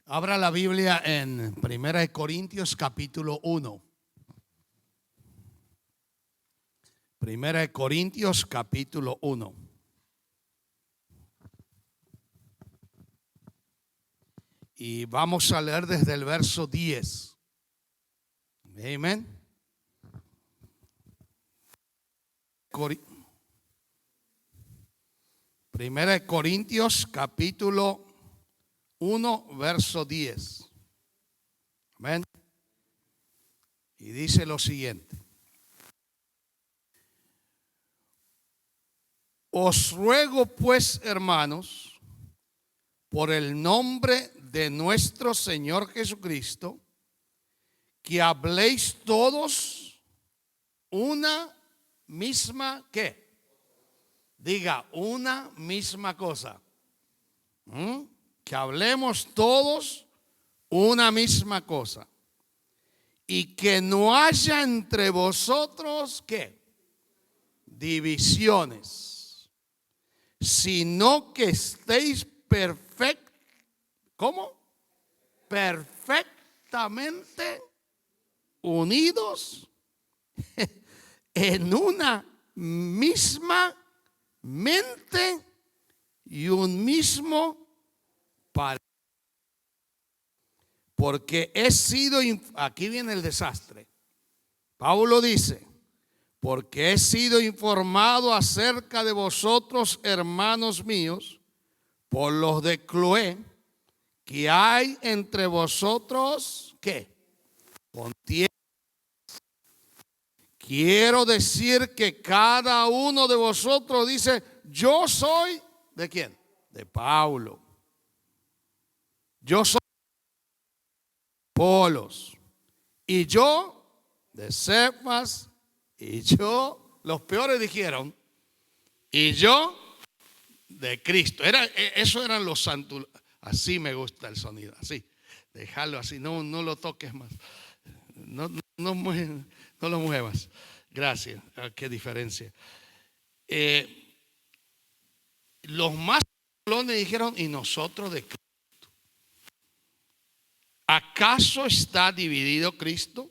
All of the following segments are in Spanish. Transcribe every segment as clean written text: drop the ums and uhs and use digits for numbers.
Abra la Biblia en 1 Corintios capítulo 1. 1 Corintios capítulo 1. Y vamos a leer desde el verso 10. Amén. Primera de Corintios capítulo 1 verso 10. Amén. Y dice lo siguiente: os ruego pues, hermanos, por el nombre de nuestro Señor Jesucristo, que habléis todos una misma, ¿qué? Diga, una misma cosa. Que hablemos todos una misma cosa. Y que no haya entre vosotros, ¿qué? Divisiones. Sino que estéis perfectos. ¿Cómo? Perfectamente unidos en una misma mente y un mismo Padre. Porque he sido, aquí viene el desastre. Pablo dice: porque he sido informado acerca de vosotros, hermanos míos, por los de Cloé, que hay entre vosotros, ¿qué? Contiendas. Quiero decir que cada uno de vosotros dice: yo soy, ¿de quién? De Pablo. Yo soy de Apolos. Y yo de Cefas. Y yo, los peores dijeron, y yo de Cristo. Eso eran los santos. Así me gusta el sonido, así. Dejarlo así, no lo toques más. No lo muevas. Gracias. Qué diferencia. Los más dijeron: y nosotros de Cristo. ¿Acaso está dividido Cristo?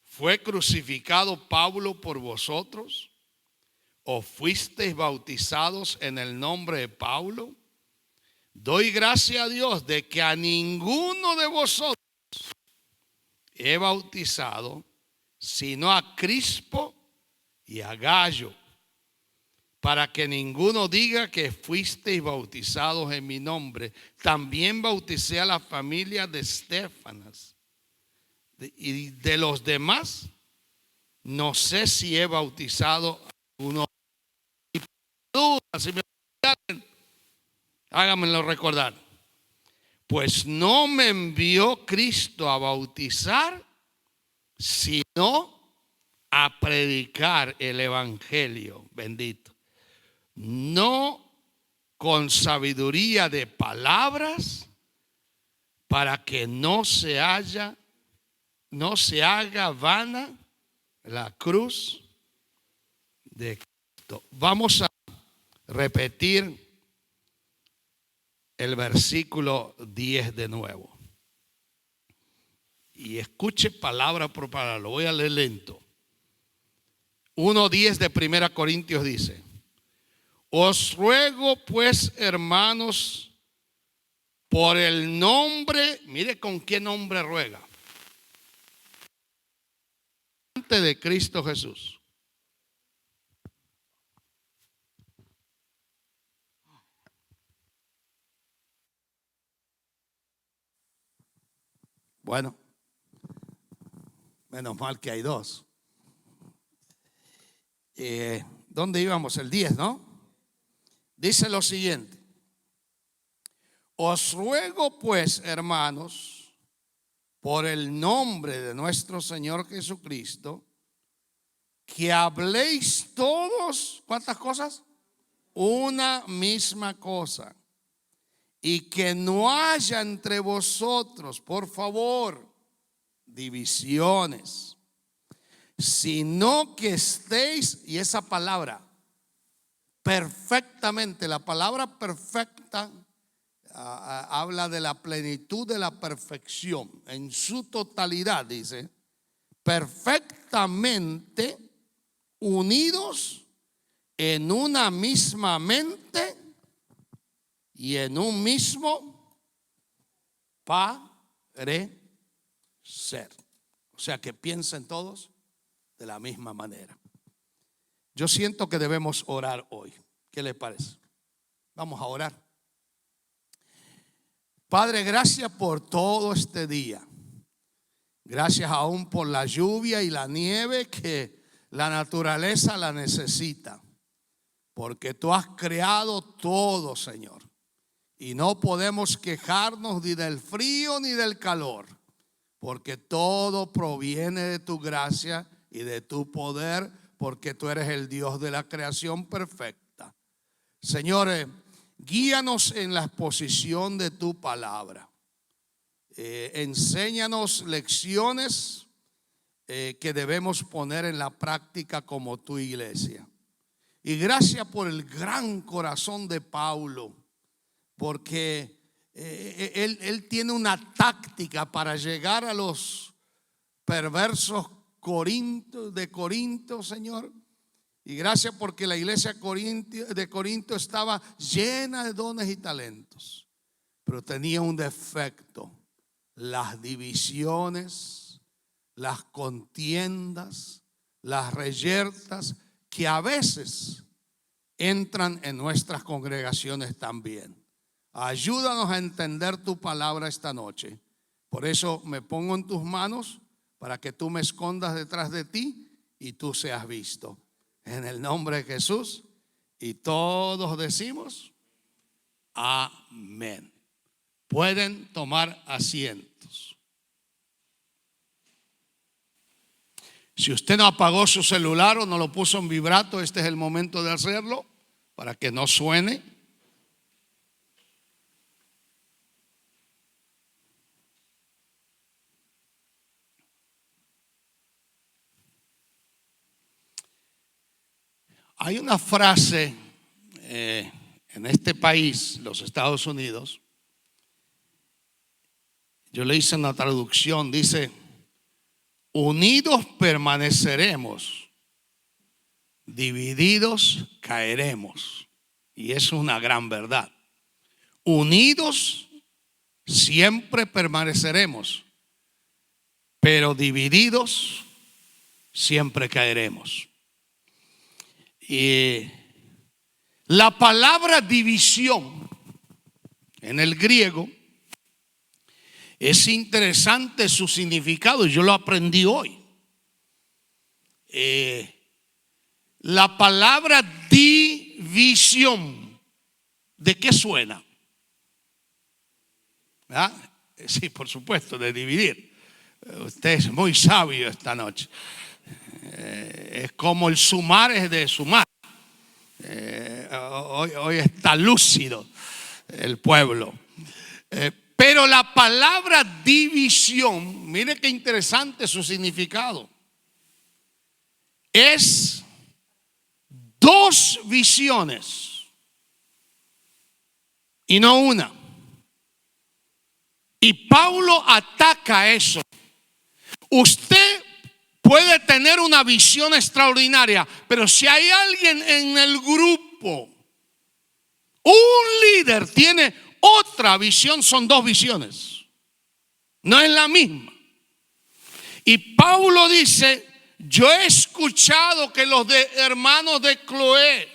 ¿Fue crucificado Pablo por vosotros? ¿O fuisteis bautizados en el nombre de Pablo? Doy gracias a Dios de que a ninguno de vosotros he bautizado, sino a Crispo y a Gallo, para que ninguno diga que fuisteis bautizados en mi nombre. También bauticé a la familia de Estéfanas. Y de los demás, no sé si he bautizado a alguno. Si me háganmelo recordar. Pues no me envió Cristo a bautizar, sino a predicar el evangelio. Bendito. No con sabiduría de palabras, para que no se haga vana la cruz de Cristo. Vamos a repetir el versículo 10 de nuevo. Y escuche palabra por palabra, lo voy a leer lento. 1:10 de 1 Corintios dice: os ruego pues, hermanos, por el nombre, mire con qué nombre ruega, de Cristo Jesús. Bueno, menos mal que hay dos. ¿Dónde íbamos? El 10, ¿no? Dice lo siguiente: os ruego pues, hermanos, por el nombre de nuestro Señor Jesucristo, que habléis todos, ¿cuántas cosas? Una misma cosa. Y que no haya entre vosotros, por favor, divisiones, sino que estéis, y esa palabra, perfectamente, la palabra perfecta, habla de la plenitud de la perfección, en su totalidad, dice, perfectamente unidos en una misma mente y en un mismo parecer. O sea, que piensen todos de la misma manera. Yo siento que debemos orar hoy. ¿Qué les parece? Vamos a orar. Padre, gracias por todo este día. Gracias aún por la lluvia y la nieve que la naturaleza la necesita. Porque tú has creado todo, Señor. Y no podemos quejarnos ni del frío ni del calor. Porque todo proviene de tu gracia y de tu poder. Porque tú eres el Dios de la creación perfecta. Señores, guíanos en la exposición de tu palabra. Enséñanos lecciones que debemos poner en la práctica como tu iglesia. Y gracias por el gran corazón de Pablo, porque él tiene una táctica para llegar a los perversos de Corinto, Señor. Y gracias porque la iglesia de Corinto estaba llena de dones y talentos, pero tenía un defecto: las divisiones, las contiendas, las reyertas que a veces entran en nuestras congregaciones también. Ayúdanos a entender tu palabra esta noche. Por eso me pongo en tus manos para que tú me escondas detrás de ti y tú seas visto. En el nombre de Jesús. Y todos decimos amén. Pueden tomar asientos. Si usted no apagó su celular o no lo puso en vibrato, este es el momento de hacerlo para que no suene. Hay una frase en este país, los Estados Unidos. Yo le hice una traducción, dice: unidos permaneceremos, divididos caeremos. Y eso es una gran verdad. Unidos siempre permaneceremos, pero divididos siempre caeremos. Y la palabra división en el griego es interesante su significado, y yo lo aprendí hoy. La palabra división, ¿de qué suena? ¿Ah? Sí, por supuesto, de dividir. Usted es muy sabio esta noche. Es como el sumar es de sumar. Hoy está lúcido el pueblo. Pero la palabra división, mire qué interesante su significado. Es dos visiones y no una. Y Pablo ataca eso. Usted puede tener una visión extraordinaria, pero si hay alguien en el grupo, un líder tiene otra visión, son dos visiones, no es la misma. Y Pablo dice: yo he escuchado que los hermanos de Cloé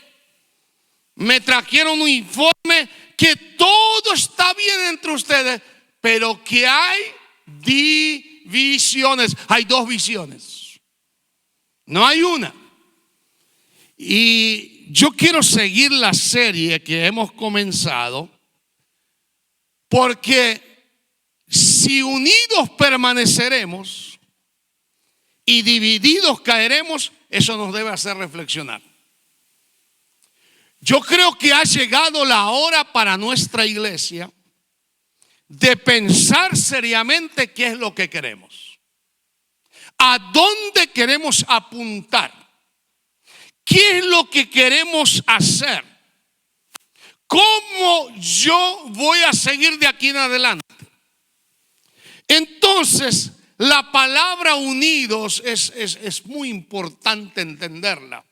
me trajeron un informe que todo está bien entre ustedes, pero que hay divisiones. Hay dos visiones, no hay una. Y yo quiero seguir la serie que hemos comenzado, porque si unidos permaneceremos y divididos caeremos, eso nos debe hacer reflexionar. Yo creo que ha llegado la hora para nuestra iglesia de pensar seriamente qué es lo que queremos, a dónde queremos apuntar, qué es lo que queremos hacer, ¿cómo yo voy a seguir de aquí en adelante? Entonces, la palabra unidos es muy importante entenderla.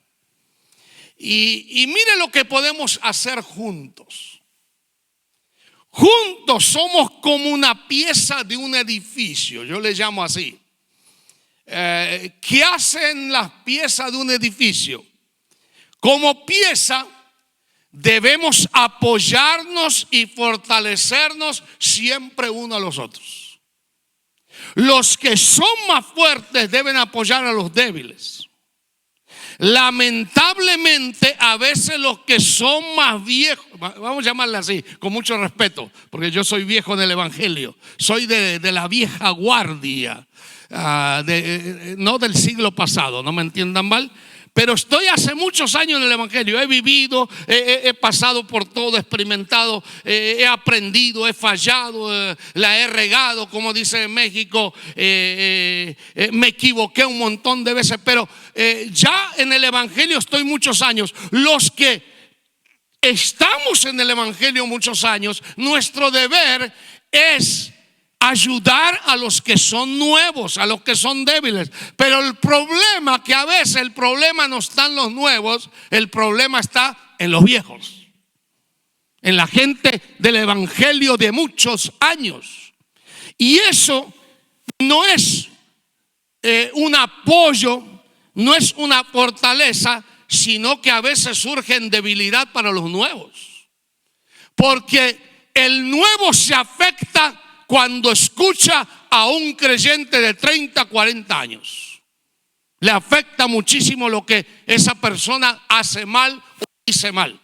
Y mire lo que podemos hacer juntos. Juntos somos como una pieza de un edificio, yo le llamo así. ¿Qué hacen las piezas de un edificio? Como pieza debemos apoyarnos y fortalecernos siempre uno a los otros. Los que son más fuertes deben apoyar a los débiles. Lamentablemente, a veces los que son más viejos, vamos a llamarle así, con mucho respeto, porque yo soy viejo en el evangelio, soy de la vieja guardia, no del siglo pasado, no me entiendan mal. Pero estoy hace muchos años en el evangelio, he vivido, he pasado por todo, he experimentado, he aprendido, he fallado, la he regado, como dice en México, me equivoqué un montón de veces, pero ya en el evangelio estoy muchos años. Los que estamos en el evangelio muchos años, nuestro deber es ayudar a los que son nuevos, a los que son débiles. Pero el problema, que a veces el problema no está en los nuevos, el problema está en los viejos, en la gente del evangelio de muchos años. Y eso no es un apoyo, no es una fortaleza, sino que a veces surge en debilidad para los nuevos. Porque el nuevo se afecta cuando escucha a un creyente de 30, 40 años. Le afecta muchísimo lo que esa persona hace mal o dice mal.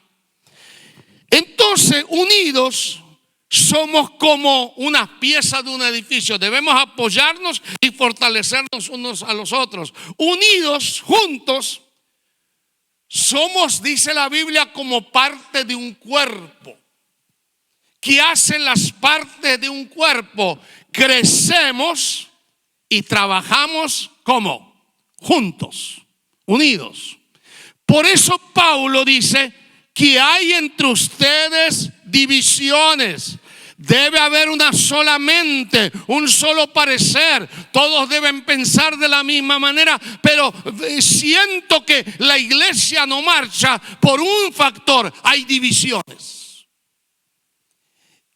Entonces, unidos, somos como unas piezas de un edificio. Debemos apoyarnos y fortalecernos unos a los otros. Unidos, juntos, somos, dice la Biblia, como parte de un cuerpo. ¿Qué hacen las partes de un cuerpo? Crecemos y trabajamos como juntos, unidos. Por eso Pablo dice que hay entre ustedes divisiones. Debe haber una sola mente, un solo parecer. Todos deben pensar de la misma manera, pero siento que la iglesia no marcha por un factor: hay divisiones.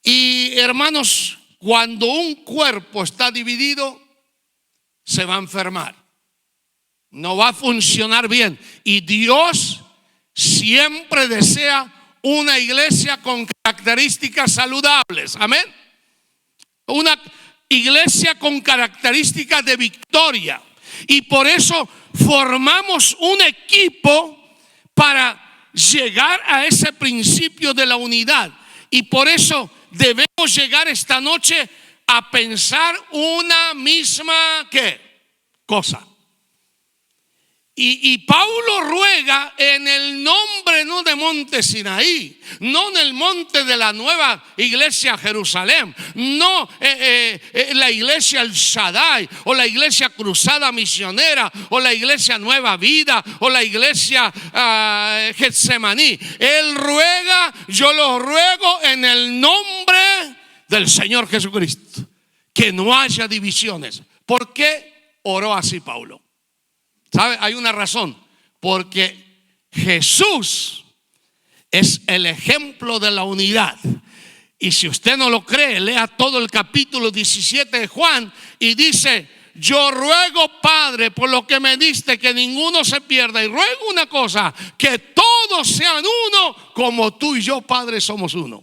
Y hermanos, cuando un cuerpo está dividido, se va a enfermar, no va a funcionar bien. Y Dios siempre desea una iglesia con características saludables. Amén. Una iglesia con características de victoria. Y por eso formamos un equipo para llegar a ese principio de la unidad. Y por eso debemos llegar esta noche a pensar una misma ¿qué? Cosa. Y Pablo ruega en el nombre no de Monte Sinaí, no en el monte de la nueva iglesia Jerusalén, no la iglesia El Shaddai, o la iglesia Cruzada Misionera, o la iglesia Nueva Vida, o la iglesia Getsemaní. Él ruega, yo lo ruego en el nombre del Señor Jesucristo, que no haya divisiones. ¿Por qué oró así Pablo? ¿Sabe? Hay una razón. Porque Jesús es el ejemplo de la unidad. Y si usted no lo cree, lea todo el capítulo 17 de Juan y dice: yo ruego, Padre, por lo que me diste, que ninguno se pierda. Y ruego una cosa: que todos sean uno, como tú y yo, Padre, somos uno.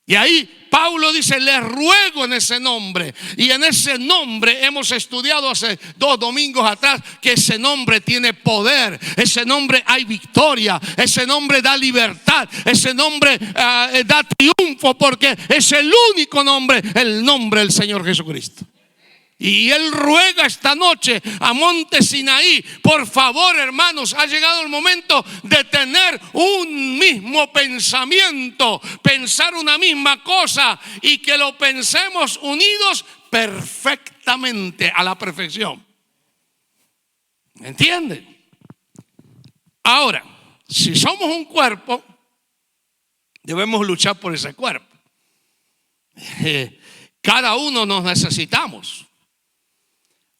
Y ahí Pablo dice: les ruego en ese nombre. Y en ese nombre hemos estudiado hace 2 domingos atrás que ese nombre tiene poder. Ese nombre hay victoria. Ese nombre da libertad. Ese nombre da triunfo, porque es el único nombre, el nombre del Señor Jesucristo. Y él ruega esta noche a Monte Sinaí: por favor, hermanos, ha llegado el momento de tener un mismo pensamiento, pensar una misma cosa, y que lo pensemos unidos perfectamente, a la perfección. ¿Entienden? Ahora, si somos un cuerpo, Debemos luchar por ese cuerpo. Cada uno nos necesitamos.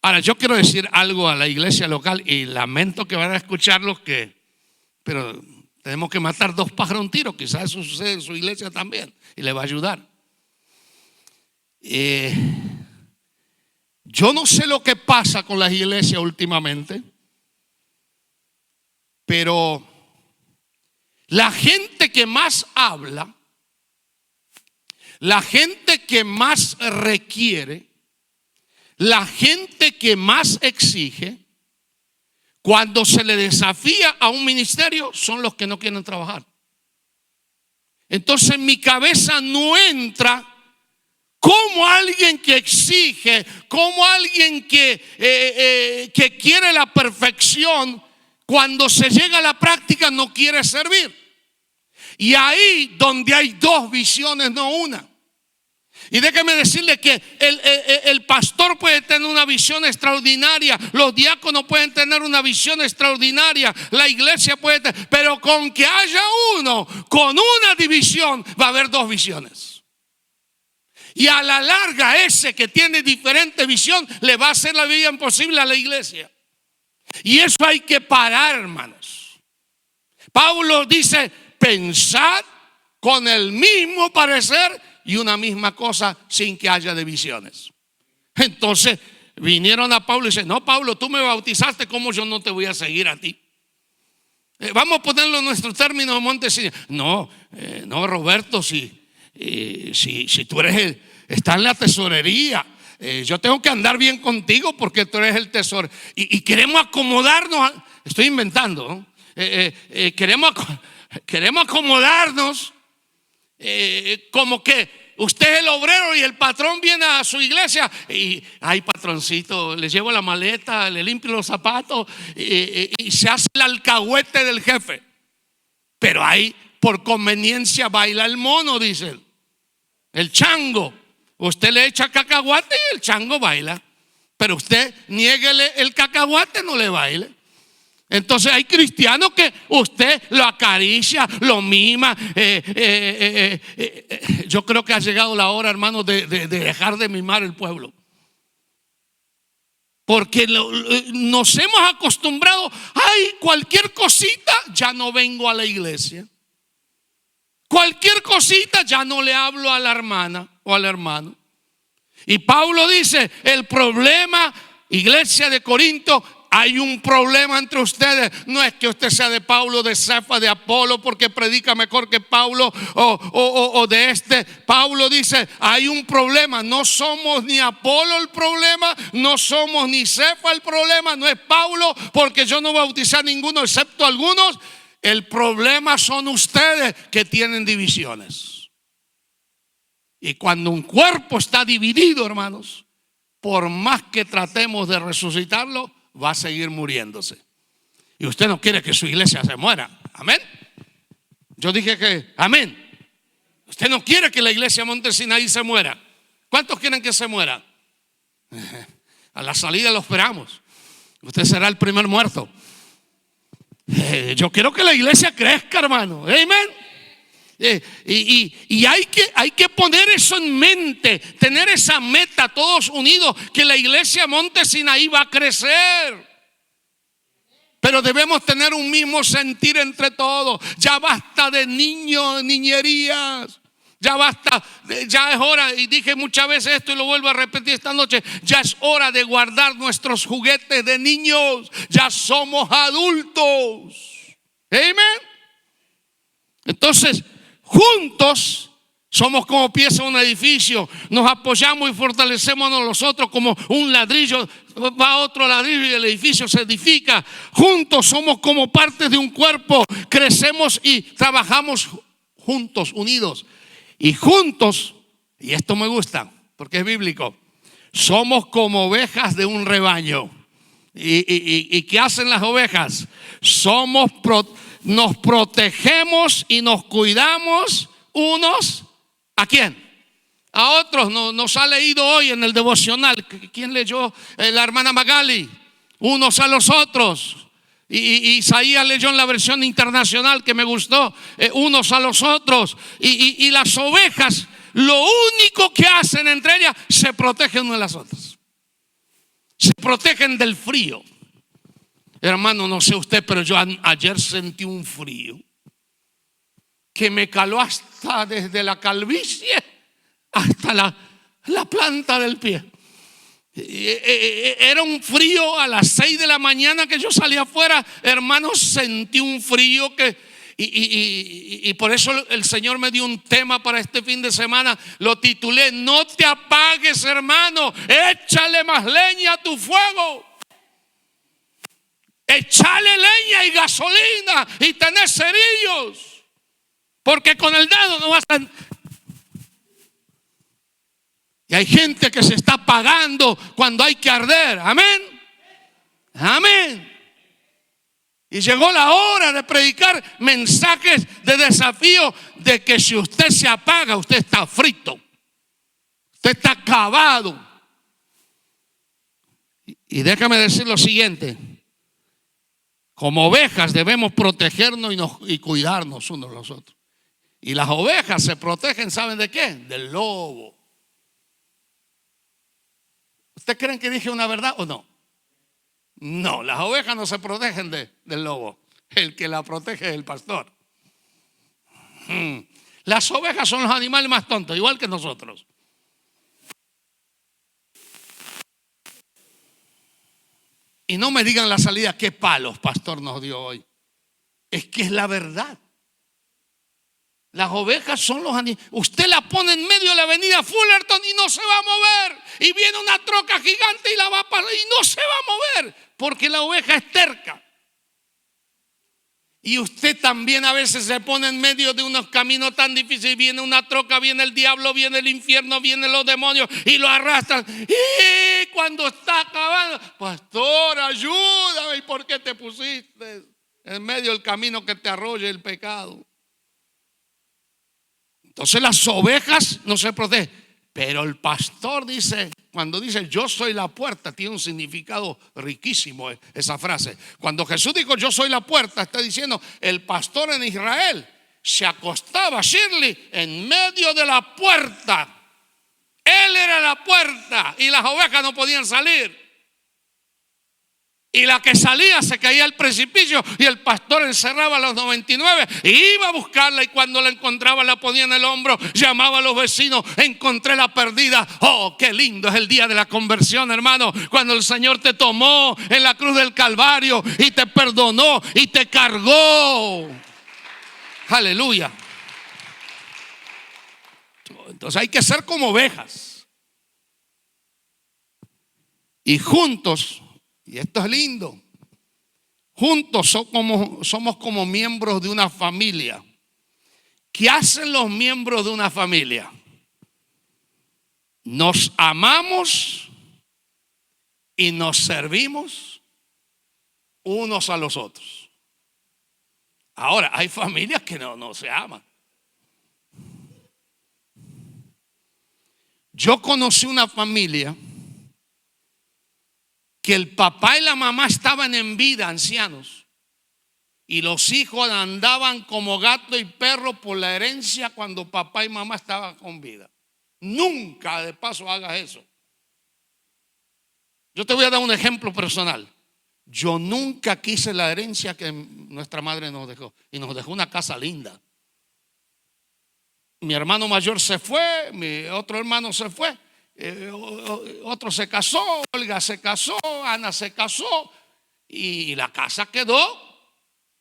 Ahora, yo quiero decir algo a la iglesia local y lamento que van a escucharlos, pero tenemos que matar dos pájaros de un tiro. Quizás eso sucede en su iglesia también y le va a ayudar. Yo no sé lo que pasa con las iglesias últimamente, pero la gente que más habla, la gente que más requiere, la gente que más exige, cuando se le desafía a un ministerio, son los que no quieren trabajar. Entonces en mi cabeza no entra como alguien que exige, como alguien que quiere la perfección, cuando se llega a la práctica no quiere servir. Y ahí donde hay dos visiones, no una. Y déjeme decirle que el pastor puede tener una visión extraordinaria, los diáconos pueden tener una visión extraordinaria, la iglesia puede tener, pero con que haya uno con una división va a haber dos visiones. Y a la larga ese que tiene diferente visión le va a hacer la vida imposible a la iglesia. Y eso hay que parar, hermanos. Pablo dice: pensad con el mismo parecer y una misma cosa, sin que haya divisiones. Entonces vinieron a Pablo y dicen: no, Pablo, tú me bautizaste, ¿cómo yo no te voy a seguir a ti? Vamos a ponerlo en nuestro término de Montesina. No, Roberto, si tú eres estás en la tesorería, yo tengo que andar bien contigo porque tú eres el tesoro. Y queremos acomodarnos, estoy inventando, ¿no? Queremos acomodarnos como que usted es el obrero y el patrón viene a su iglesia y: ay, patroncito, le llevo la maleta, le limpio los zapatos, y se hace el alcahuete del jefe. Pero ahí por conveniencia baila el mono, dicen, el chango. Usted le echa cacahuate y el chango baila, pero usted niéguele el cacahuate, no le baile. Entonces hay cristianos que usted lo acaricia, lo mima. Yo creo que ha llegado la hora, hermano, de dejar de mimar el pueblo. Porque nos hemos acostumbrado: ay, cualquier cosita, ya no vengo a la iglesia. Cualquier cosita, ya no le hablo a la hermana o al hermano. Y Pablo dice: el problema, iglesia de Corinto, hay un problema entre ustedes. No es que usted sea de Pablo, de Cefa, de Apolo, porque predica mejor que Pablo o de este. Pablo dice: hay un problema. No somos ni Apolo el problema, no somos ni Cefa el problema, no es Pablo, porque yo no bautizé a ninguno excepto algunos. El problema son ustedes que tienen divisiones. Y cuando un cuerpo está dividido, hermanos, por más que tratemos de resucitarlo, va a seguir muriéndose. Y usted no quiere que su iglesia se muera. Amén. Yo dije que amén. Usted no quiere que la iglesia Monte Sinaí se muera. ¿Cuántos quieren que se muera? A la salida lo esperamos. Usted será el primer muerto. Yo quiero que la iglesia crezca, hermano. Amén. Y hay que poner eso en mente, tener esa meta todos unidos, que la iglesia Monte Sinaí va a crecer. Pero debemos tener un mismo sentir entre todos. Ya basta de niñerías. Ya basta, ya es hora, y dije muchas veces esto y lo vuelvo a repetir esta noche: ya es hora de guardar nuestros juguetes de niños. Ya somos adultos. Amén. Entonces, juntos somos como piezas de un edificio. Nos apoyamos y fortalecemos a nosotros como un ladrillo. Va otro ladrillo y el edificio se edifica. Juntos somos como partes de un cuerpo. Crecemos y trabajamos juntos, unidos. Y juntos, y esto me gusta porque es bíblico, somos como ovejas de un rebaño. ¿Y qué hacen las ovejas? Nos protegemos y nos cuidamos unos. ¿A quién? A otros. Nos ha leído hoy en el devocional. ¿Quién leyó? La hermana Magali. Unos a los otros. Y Isaías leyó en la versión internacional que me gustó, unos a los otros. Y las ovejas, lo único que hacen entre ellas, se protegen unas de las otras. Se protegen del frío. Hermano, no sé usted, pero yo ayer sentí un frío que me caló hasta desde la calvicie hasta la planta del pie. Era un frío a las 6 de la mañana que yo salí afuera. Hermano, sentí un frío y por eso el Señor me dio un tema para este fin de semana. Lo titulé: no te apagues, hermano, échale más leña a tu fuego. Echale leña y gasolina y tenés cerillos, porque con el dedo no vas a... Y hay gente que se está apagando cuando hay que arder. Amén. Amén. Y llegó la hora de predicar mensajes de desafío, de que si usted se apaga, usted está frito, usted está acabado. Y déjame decir lo siguiente: como ovejas debemos protegernos y cuidarnos unos a los otros. Y las ovejas se protegen, ¿saben de qué? Del lobo. ¿Ustedes creen que dije una verdad o no? No, las ovejas no se protegen del lobo. El que la protege es el pastor. Las ovejas son los animales más tontos, igual que nosotros. Y no me digan la salida, qué palos pastor nos dio hoy. Es que es la verdad. Las ovejas son los animales. Usted la pone en medio de la avenida Fullerton y no se va a mover. Y viene una troca gigante y la va a pasar y no se va a mover, porque la oveja es terca. Y usted también a veces se pone en medio de unos caminos tan difíciles. Viene una troca, viene el diablo, viene el infierno, vienen los demonios y lo arrastran. Y cuando está acabando, pastor, ayúdame. ¿Y por qué te pusiste en medio del camino que te arrolle el pecado? Entonces las ovejas no se protegen. Pero el pastor dice, cuando dice yo soy la puerta, tiene un significado riquísimo esa frase. Cuando Jesús dijo yo soy la puerta, está diciendo el pastor en Israel se acostaba, Shirley, en medio de la puerta. Él era la puerta y las ovejas no podían salir. Y la que salía se caía al precipicio y el pastor encerraba a los 99 y iba a buscarla, y cuando la encontraba la ponía en el hombro, llamaba a los vecinos: encontré la perdida. Oh, qué lindo es el día de la conversión, hermano, cuando el Señor te tomó en la cruz del Calvario y te perdonó y te cargó. Aleluya. Entonces hay que ser como ovejas y juntos. Y esto es lindo. Juntos somos como miembros de una familia. ¿Qué hacen los miembros de una familia? Nos amamos y nos servimos unos a los otros. Ahora, hay familias que no se aman. Yo conocí una familia que el papá y la mamá estaban en vida, ancianos, y los hijos andaban como gato y perro por la herencia cuando papá y mamá estaban con vida. Nunca, de paso, hagas eso. Yo te voy a dar un ejemplo personal. Yo nunca quise la herencia que nuestra madre nos dejó, y nos dejó una casa linda. Mi hermano mayor se fue, mi otro hermano se fue. Otro se casó, Olga se casó, Ana se casó, y la casa quedó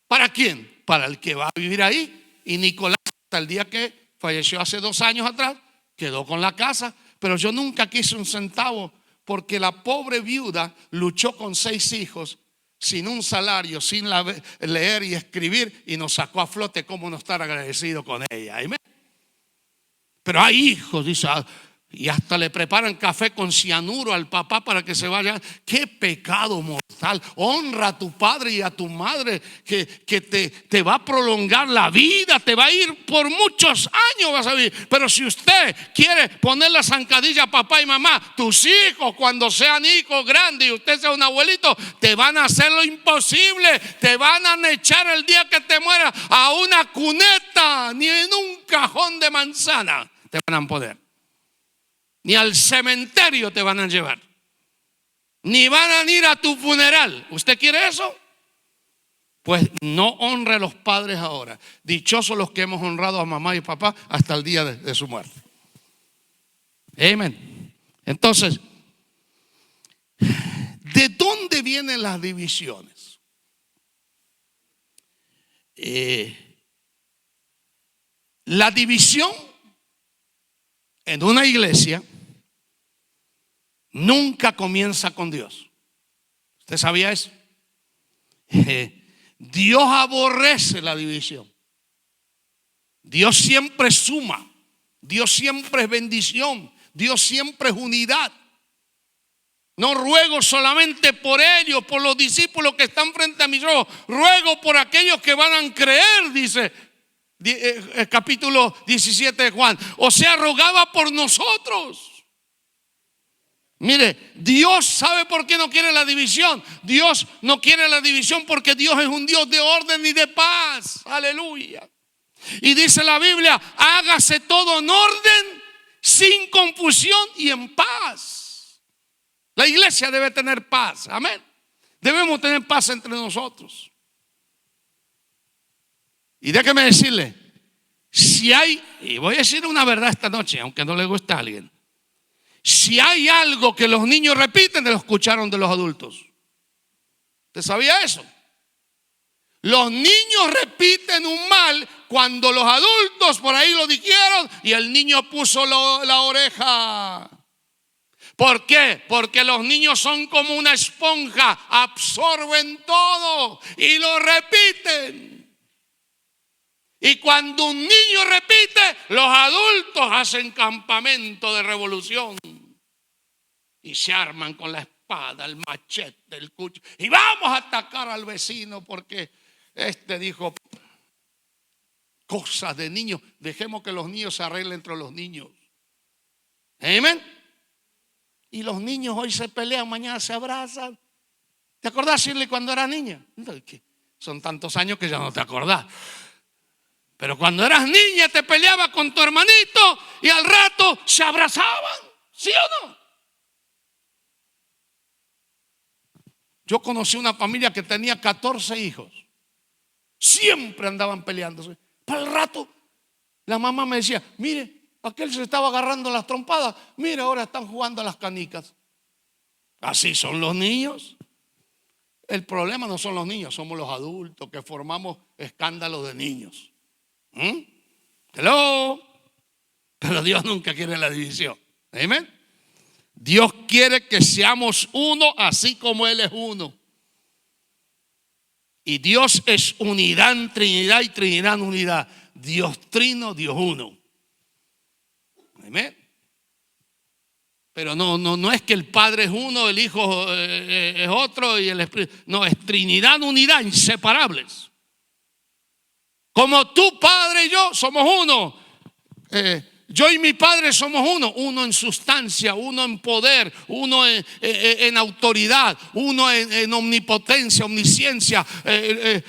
¿para quién? Para el que va a vivir ahí. Y Nicolás, hasta el día que falleció hace 2 años atrás, quedó con la casa. Pero yo nunca quise un centavo, porque la pobre viuda luchó con 6 hijos, sin un salario, sin leer y escribir, y nos sacó a flote. ¿Cómo no estar agradecido con ella? Amén. Pero hay hijos, dice, Y hasta le preparan café con cianuro al papá para que se vaya. ¡Qué pecado mortal! Honra a tu padre y a tu madre, que te va a prolongar la vida, te va a ir por muchos años, vas a vivir. Pero si usted quiere poner la zancadilla a papá y mamá, tus hijos cuando sean hijos grandes y usted sea un abuelito, te van a hacer lo imposible. Te van a echar el día que te mueras a una cuneta, ni en un cajón de manzana te van a poder. Ni al cementerio te van a llevar. Ni van a ir a tu funeral. ¿Usted quiere eso? Pues no honre a los padres ahora. Dichosos los que hemos honrado a mamá y papá hasta el día de su muerte. Amén. Entonces, ¿de dónde vienen las divisiones? La división en una iglesia nunca comienza con Dios. ¿Usted sabía eso? Dios aborrece la división. Dios siempre suma. Dios siempre es bendición. Dios siempre es unidad. No ruego solamente por ellos, por los discípulos que están frente a mis ojos. Ruego por aquellos que van a creer, dice el capítulo 17 de Juan. O sea, rogaba por nosotros. Mire, Dios sabe por qué no quiere la división. Dios no quiere la división porque Dios es un Dios de orden y de paz. Aleluya. Y dice la Biblia, hágase todo en orden, sin confusión y en paz. La iglesia debe tener paz. Amén. Debemos tener paz entre nosotros. Y déjeme decirle, si hay, y voy a decir una verdad esta noche, aunque no le guste a alguien. Si hay algo que los niños repiten, lo escucharon de los adultos. ¿Usted sabía eso? Los niños repiten un mal cuando los adultos por ahí lo dijeron y el niño puso la oreja. ¿Por qué? Porque los niños son como una esponja, absorben todo y lo repiten. Y cuando un niño repite, los adultos hacen campamento de revolución. Y se arman con la espada, el machete, el cuchillo. Y vamos a atacar al vecino porque dijo cosas de niños. Dejemos que los niños se arreglen entre los niños. Amén. Y los niños hoy se pelean, mañana se abrazan. ¿Te acordás, Shirley, cuando era niña? Son tantos años que ya no te acordás. Pero cuando eras niña te peleabas con tu hermanito y al rato se abrazaban. ¿Sí o no? Yo conocí una familia que tenía 14 hijos. Siempre andaban peleándose. Para el rato, la mamá me decía, mire, aquel se estaba agarrando las trompadas. Mire, ahora están jugando a las canicas. Así son los niños. El problema no son los niños, somos los adultos que formamos escándalos de niños. Hello. Pero Dios nunca quiere la división. Amén. Dios quiere que seamos uno así como Él es uno. Y Dios es unidad en Trinidad y Trinidad en unidad. Dios trino, Dios uno. Amén. Pero no es que el Padre es uno, el Hijo es otro y el Espíritu. No, es Trinidad en unidad, inseparables. Como tu Padre y yo somos uno. Yo y mi Padre somos uno. Uno en sustancia, uno en poder, uno en autoridad, uno en omnipotencia, omnisciencia. Es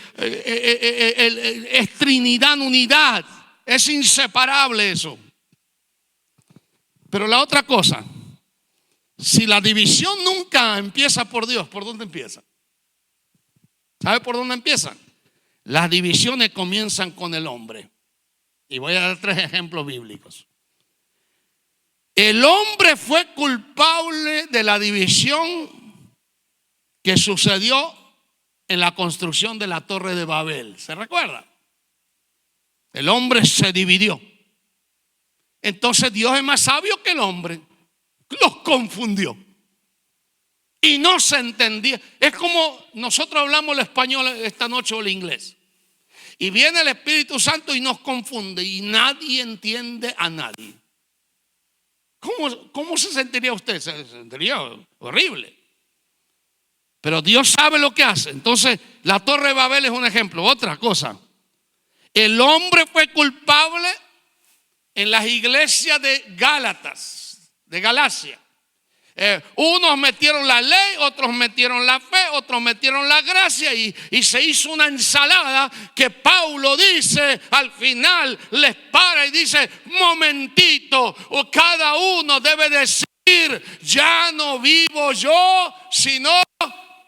Trinidad en unidad. Es inseparable eso. Pero la otra cosa, si la división nunca empieza por Dios, ¿por dónde empieza? ¿Sabe por dónde empiezan? Las divisiones comienzan con el hombre. Y voy a dar 3 ejemplos bíblicos. El hombre fue culpable de la división que sucedió en la construcción de la Torre de Babel. ¿Se recuerda? El hombre se dividió. Entonces Dios es más sabio que el hombre. Los confundió. Y no se entendía. Es como nosotros hablamos el español esta noche o el inglés. Y viene el Espíritu Santo y nos confunde. Y nadie entiende a nadie. ¿Cómo se sentiría usted? Se sentiría horrible. Pero Dios sabe lo que hace. Entonces, la Torre de Babel es un ejemplo. Otra cosa. El hombre fue culpable en las iglesias de Gálatas, de Galacia. Unos metieron la ley, otros metieron la fe, otros metieron la gracia y se hizo una ensalada que Pablo dice, al final les para y dice, momentito, o cada uno debe decir, ya no vivo yo, sino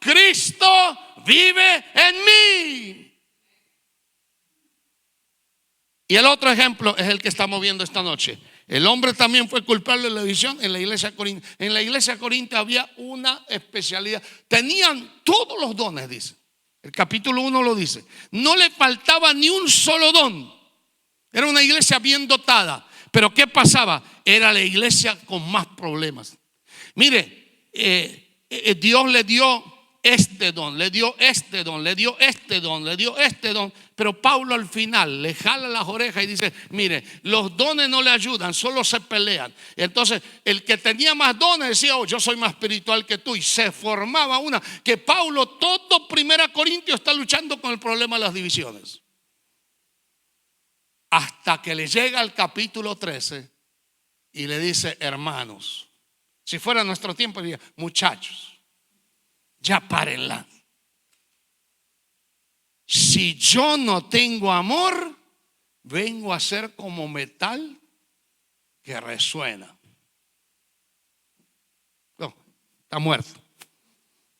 Cristo vive en mí. Y el otro ejemplo es el que estamos viendo esta noche. El hombre también fue culpable de la división en la iglesia Corinto. En la iglesia Corinto había una especialidad. Tenían todos los dones, dice. El capítulo 1 lo dice. No le faltaba ni un solo don. Era una iglesia bien dotada. Pero ¿qué pasaba? Era la iglesia con más problemas. Mire, Dios le dio este don, le dio este don, le dio este don, le dio este don. Pero Pablo al final le jala las orejas y dice, mire, los dones no le ayudan, solo se pelean. Entonces el que tenía más dones decía, oh, yo soy más espiritual que tú. Y se formaba una, que Pablo todo 1 Corintios está luchando con el problema de las divisiones. Hasta que le llega al capítulo 13 y le dice, hermanos, si fuera nuestro tiempo diría, muchachos, ya párenla. Si yo no tengo amor, vengo a ser como metal que resuena. No, está muerto.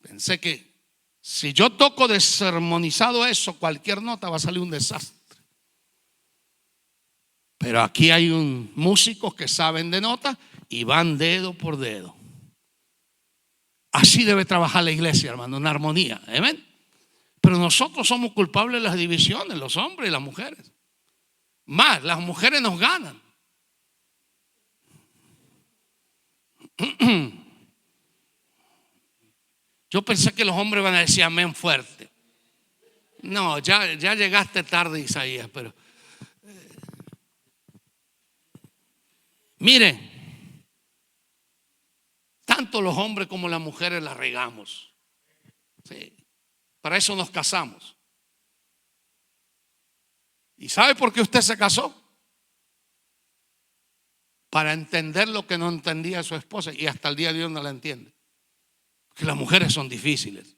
Pensé que si yo toco desarmonizado eso, cualquier nota va a salir un desastre. Pero aquí hay músicos que saben de notas y van dedo por dedo. Así debe trabajar la iglesia, hermano, en armonía. Amén. Pero nosotros somos culpables de las divisiones, los hombres y las mujeres. Más, las mujeres nos ganan. Yo pensé que los hombres van a decir amén fuerte. No, ya llegaste tarde, Isaías, pero mire, tanto los hombres como las mujeres la regamos. Sí. Para eso nos casamos. ¿Y sabe por qué usted se casó? Para entender lo que no entendía su esposa, y hasta el día de hoy no la entiende. Porque las mujeres son difíciles.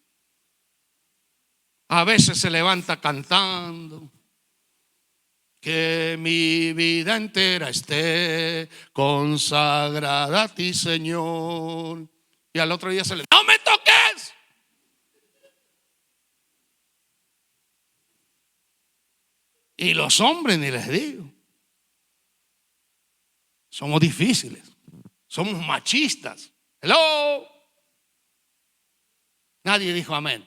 A veces se levanta cantando, que mi vida entera esté consagrada a ti, Señor. Y al otro día ¡no me toques! Y los hombres ni les digo. Somos difíciles. Somos machistas. Hello. Nadie dijo amén.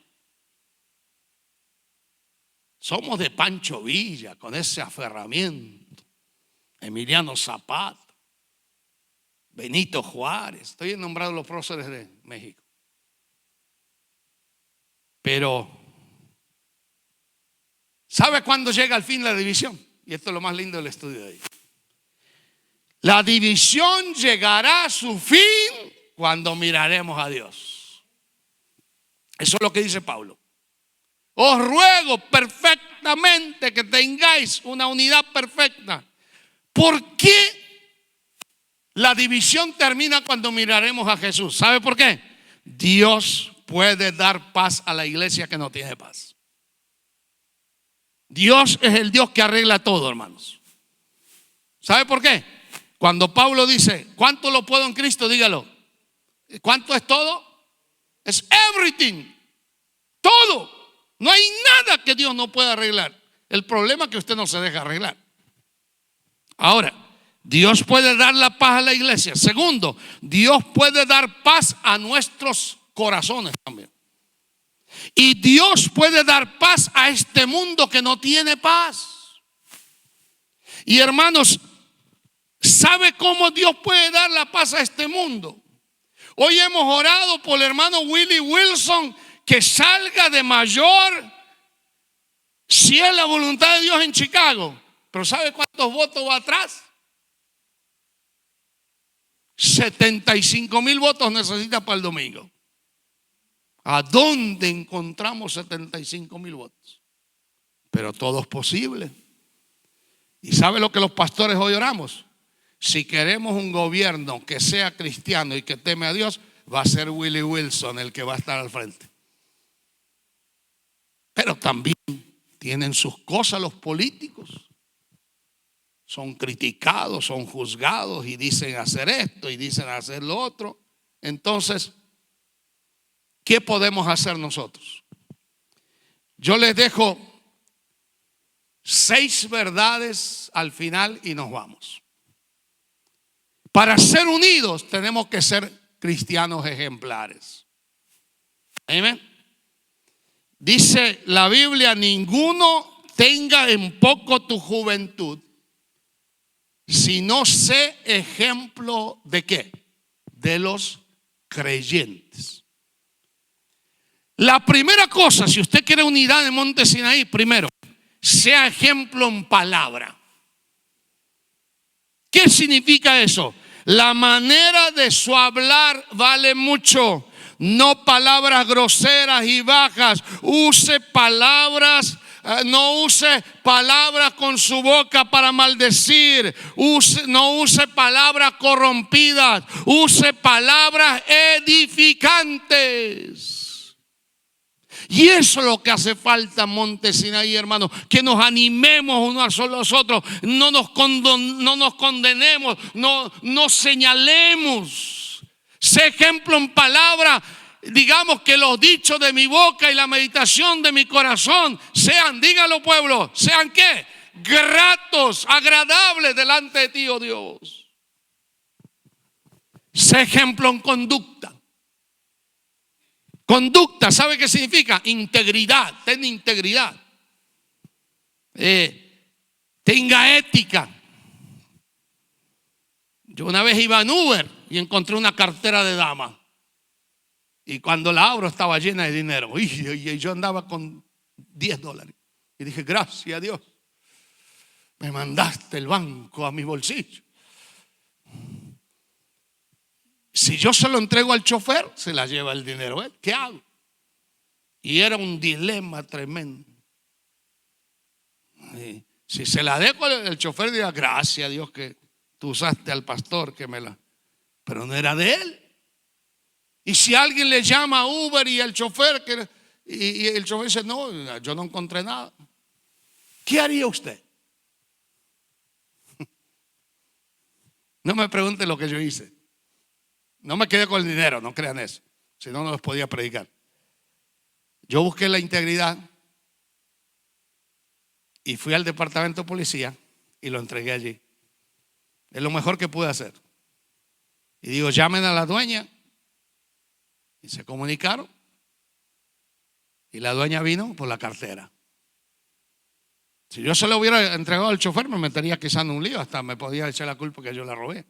Somos de Pancho Villa con ese aferramiento. Emiliano Zapata, Benito Juárez. Estoy nombrando los próceres de México. Pero ¿sabe cuándo llega al fin la división? Y esto es lo más lindo del estudio de hoy. La división llegará a su fin cuando miraremos a Dios. Eso es lo que dice Pablo. Os ruego perfectamente que tengáis una unidad perfecta. ¿Por qué la división termina cuando miraremos a Jesús? ¿Sabe por qué? Dios puede dar paz a la iglesia que no tiene paz. Dios es el Dios que arregla todo, hermanos. ¿Sabe por qué? Cuando Pablo dice, ¿cuánto lo puedo en Cristo? Dígalo. ¿Cuánto es todo? Es everything. Todo. No hay nada que Dios no pueda arreglar. El problema es que usted no se deja arreglar. Ahora, Dios puede dar la paz a la iglesia. Segundo, Dios puede dar paz a nuestros corazones también. Y Dios puede dar paz a este mundo que no tiene paz. Y hermanos, ¿sabe cómo Dios puede dar la paz a este mundo? Hoy hemos orado por el hermano Willie Wilson que salga de mayor, si es la voluntad de Dios, en Chicago. Pero ¿sabe cuántos votos va atrás? 75,000 votos necesita para el domingo. ¿A dónde encontramos 75,000 votos? Pero todo es posible. ¿Y sabe lo que los pastores hoy oramos? Si queremos un gobierno que sea cristiano y que teme a Dios, va a ser Willie Wilson el que va a estar al frente. Pero también tienen sus cosas los políticos. Son criticados, son juzgados y dicen hacer esto y dicen hacer lo otro. Entonces, ¿qué podemos hacer nosotros? Yo les dejo 6 verdades al final y nos vamos. Para ser unidos tenemos que ser cristianos ejemplares. Amén. Dice la Biblia: ninguno tenga en poco tu juventud, sino sé ejemplo de ¿qué? De los creyentes. La primera cosa, si usted quiere unidad en Monte Sinaí, primero, sea ejemplo en palabra. ¿Qué significa eso? La manera de su hablar vale mucho. No palabras groseras y bajas. Use palabras, no use palabras con su boca para maldecir. No use palabras corrompidas. Use palabras edificantes. Y eso es lo que hace falta en Monte Sinaí, hermano. Que nos animemos unos a los otros. No nos condenemos. No señalemos. Sé ejemplo en palabra. Digamos que los dichos de mi boca y la meditación de mi corazón sean, dígalo pueblo, sean ¿qué? Gratos, agradables delante de ti, oh Dios. Sé ejemplo en conducta. Conducta, ¿sabe qué significa? Integridad, ten integridad. Tenga ética. Yo una vez iba en Uber y encontré una cartera de dama. Y cuando la abro estaba llena de dinero. Y yo andaba con $10. Y dije, gracias a Dios, me mandaste el banco a mi bolsillo. Si yo se lo entrego al chofer, se la lleva el dinero él. ¿Qué hago? Y era un dilema tremendo. Y si se la dejo, el chofer dirá, gracias a Dios que tú usaste al pastor que me la... Pero no era de él. Y si alguien le llama a Uber y el chofer y el chofer dice, no, yo no encontré nada, ¿qué haría usted? No me pregunte lo que yo hice. No me quedé con el dinero, no crean eso. Si no, no los podía predicar. Yo busqué la integridad y fui al departamento de policía y lo entregué allí. Es lo mejor que pude hacer. Y digo, llamen a la dueña. Y se comunicaron. Y la dueña vino por la cartera. Si yo se lo hubiera entregado al chofer, me metería quizás en un lío. Hasta me podía echar la culpa que yo la robé.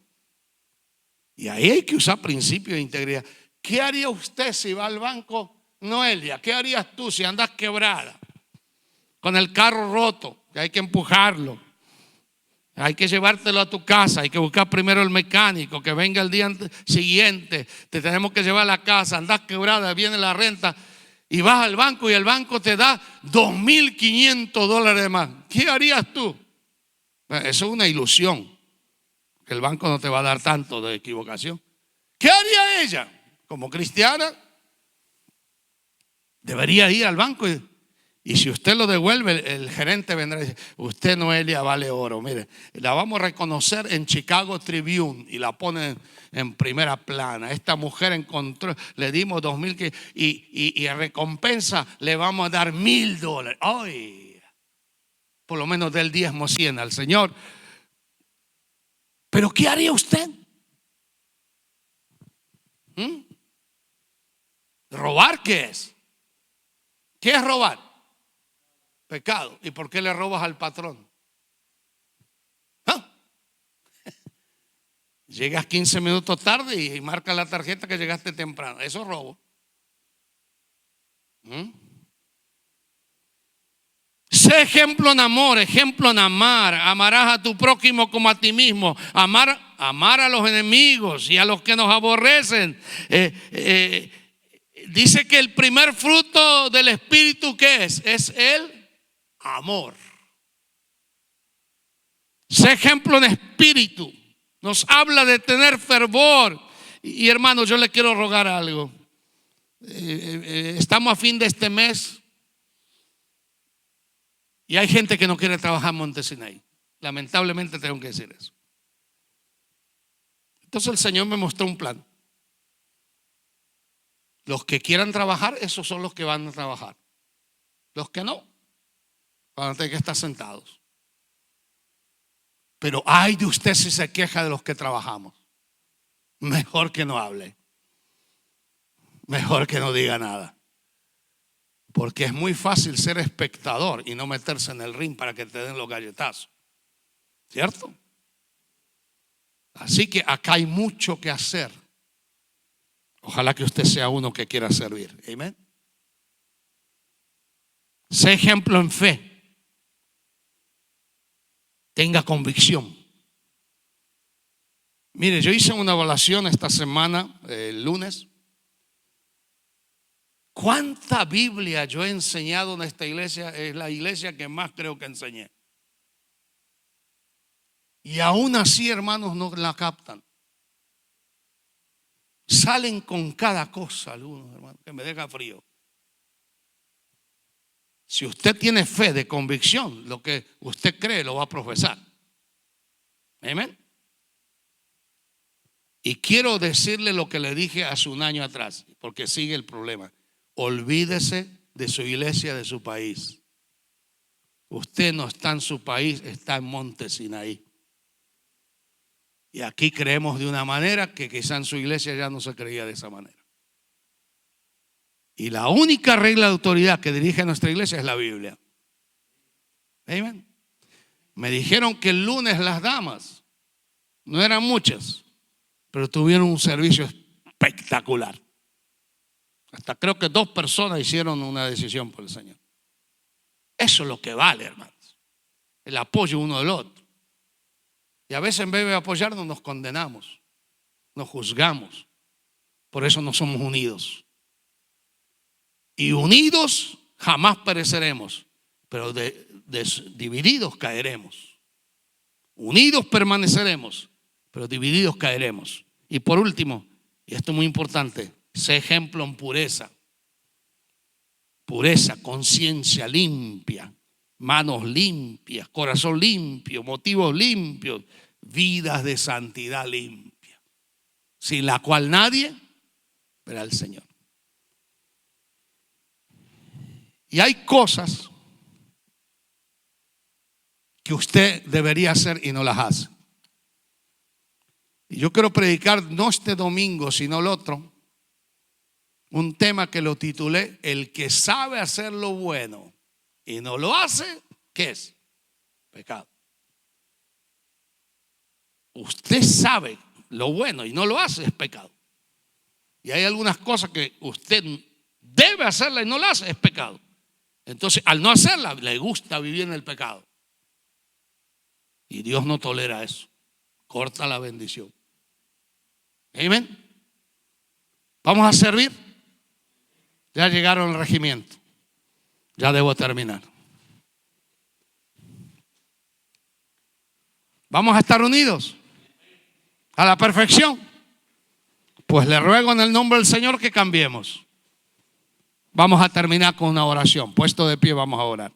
Y ahí hay que usar principios de integridad. ¿Qué haría usted si va al banco, Noelia? ¿Qué harías tú si andas quebrada? Con el carro roto, que hay que empujarlo. Hay que llevártelo a tu casa. Hay que buscar primero el mecánico, que venga el día siguiente. Te tenemos que llevar a la casa. Andas quebrada, viene la renta. Y vas al banco y el banco te da $2,500 de más. ¿Qué harías tú? Eso es una ilusión. Que el banco no te va a dar tanto de equivocación. ¿Qué haría ella? Como cristiana, debería ir al banco y si usted lo devuelve, el gerente vendrá y dice, usted, Noelia, vale oro. Mire, la vamos a reconocer en Chicago Tribune y la ponen en primera plana. Esta mujer encontró, le dimos 2,000 y a recompensa le vamos a dar $1,000. ¡Ay! Por lo menos del diezmo 100 al Señor. ¿Pero qué haría usted? ¿Robar qué es? ¿Qué es robar? Pecado. ¿Y por qué le robas al patrón? ¿Ah? Llegas 15 minutos tarde y marca la tarjeta que llegaste temprano. Eso es robo. Sé ejemplo en amor, ejemplo en amar. Amarás a tu prójimo como a ti mismo. Amar amar a los enemigos y a los que nos aborrecen. Dice que el primer fruto del Espíritu, ¿qué es? Es el amor. Sé ejemplo en espíritu. Nos habla de tener fervor. Y hermanos, yo le quiero rogar algo. Estamos a fin de este mes y hay gente que no quiere trabajar en Monte Sinaí. Lamentablemente tengo que decir eso. Entonces el Señor me mostró un plan. Los que quieran trabajar, esos son los que van a trabajar. Los que no, van a tener que estar sentados. Pero ay de usted si se queja de los que trabajamos. Mejor que no hable. Mejor que no diga nada. Porque es muy fácil ser espectador y no meterse en el ring para que te den los galletazos. ¿Cierto? Así que acá hay mucho que hacer. Ojalá que usted sea uno que quiera servir. Amén. Sé ejemplo en fe. Tenga convicción. Mire, yo hice una evaluación esta semana, el lunes. ¿Cuánta Biblia yo he enseñado en esta iglesia? Es la iglesia que más creo que enseñé. Y aún así, hermanos, no la captan. Salen con cada cosa algunos, hermanos, que me deja frío. Si usted tiene fe de convicción, lo que usted cree lo va a profesar. Amén. Y quiero decirle lo que le dije hace un año atrás, porque sigue el problema. Olvídese de su iglesia, de su país. Usted no está en su país, está en Monte Sinaí. Y aquí creemos de una manera que quizá en su iglesia ya no se creía de esa manera. Y la única regla de autoridad que dirige a nuestra iglesia es la Biblia. Amén. Me dijeron que el lunes las damas, no eran muchas, pero tuvieron un servicio espectacular. Hasta creo que 2 personas hicieron una decisión por el Señor. Eso es lo que vale, hermanos. El apoyo uno del otro. Y a veces en vez de apoyarnos nos condenamos, nos juzgamos. Por eso no somos unidos. Y unidos jamás pereceremos, pero divididos caeremos. Unidos permaneceremos, pero divididos caeremos. Y por último, y esto es muy importante, sé ejemplo en pureza. Pureza, conciencia limpia, manos limpias, corazón limpio, motivos limpios, vidas de santidad limpia, sin la cual nadie verá al Señor. Y hay cosas que usted debería hacer y no las hace. Y yo quiero predicar no este domingo, sino el otro, un tema que lo titulé: el que sabe hacer lo bueno y no lo hace, ¿qué es? Pecado. Usted sabe lo bueno y no lo hace, es pecado. Y hay algunas cosas que usted debe hacerla y no la hace, es pecado. Entonces, al no hacerla, le gusta vivir en el pecado. Y Dios no tolera eso. Corta la bendición. Amén. Vamos a servir. Ya llegaron al regimiento. Ya debo terminar. Vamos a estar unidos a la perfección. Pues le ruego en el nombre del Señor que cambiemos. Vamos a terminar con una oración. Puesto de pie, vamos a orar.